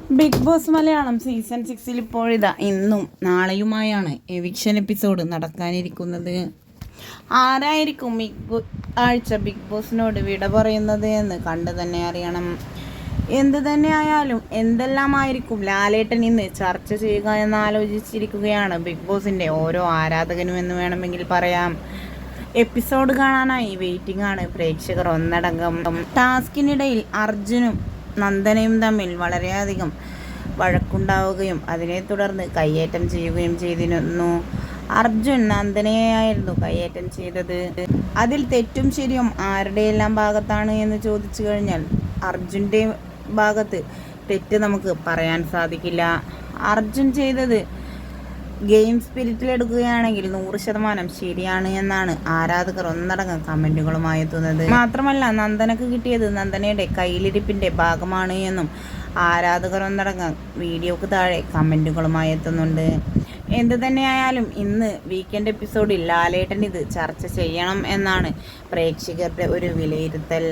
Big boss Malayalam season 6 ഇപ്പോഴിതാ ഇന്നും നാളെയുമായാണ് eviction episode നടക്കാനിരിക്കുന്നത്. ആരായിരിക്കും ആഴ്ച ബിഗ് ബോസിനോട് വിട പറയുന്നത് എന്ന് കണ്ടു തന്നെ അറിയണം. എന്തു തന്നെയായാലും എന്തെല്ലാമായിരിക്കും ലാലേട്ടൻ ഇന്ന് ചർച്ച ചെയ്യുക എന്ന് ആലോചിച്ചിരിക്കുകയാണ് ബിഗ് ബോസിൻ്റെ ഓരോ ആരാധകനും എന്ന് വേണമെങ്കിൽ പറയാം. എപ്പിസോഡ് കാണാനായി വെയിറ്റിംഗ് ആണ് പ്രേക്ഷകർ ഒന്നടങ്കം. ടാസ്കിനിടയിൽ അർജുനും നന്ദനയും തമ്മിൽ വളരെയധികം വഴക്കുണ്ടാവുകയും അതിനെ തുടർന്ന് കയ്യേറ്റം ചെയ്യുകയും ചെയ്തിരുന്നു. അർജുൻ നന്ദനയെയായിരുന്നു കയ്യേറ്റം ചെയ്തത്. അതിൽ തെറ്റും ശരിയും ആരുടെയെല്ലാം ഭാഗത്താണ് എന്ന് ചോദിച്ചു കഴിഞ്ഞാൽ അർജുൻ്റെ ഭാഗത്ത് തെറ്റ് നമുക്ക് പറയാൻ സാധിക്കില്ല. അർജുൻ ചെയ്തത് ഗെയിം സ്പിരിറ്റിലെടുക്കുകയാണെങ്കിൽ 100% ശരിയാണ് എന്നാണ് ആരാധകർ ഒന്നടങ്കം കമൻറ്റുകളുമായി എത്തുന്നത്. മാത്രമല്ല നന്ദനക്ക് കിട്ടിയത് നന്ദനയുടെ കയ്യിലിരിപ്പിൻ്റെ ഭാഗമാണ് എന്നും ആരാധകർ ഒന്നടങ്കം വീഡിയോക്ക് താഴെ കമൻറ്റുകളുമായി എത്തുന്നുണ്ട്. എന്തു തന്നെയായാലും ഇന്ന് വീക്കെൻഡ് എപ്പിസോഡിൽ ലാലേട്ടൻ ഇത് ചർച്ച ചെയ്യണം എന്നാണ് പ്രേക്ഷകരുടെ ഒരു വിലയിരുത്തൽ.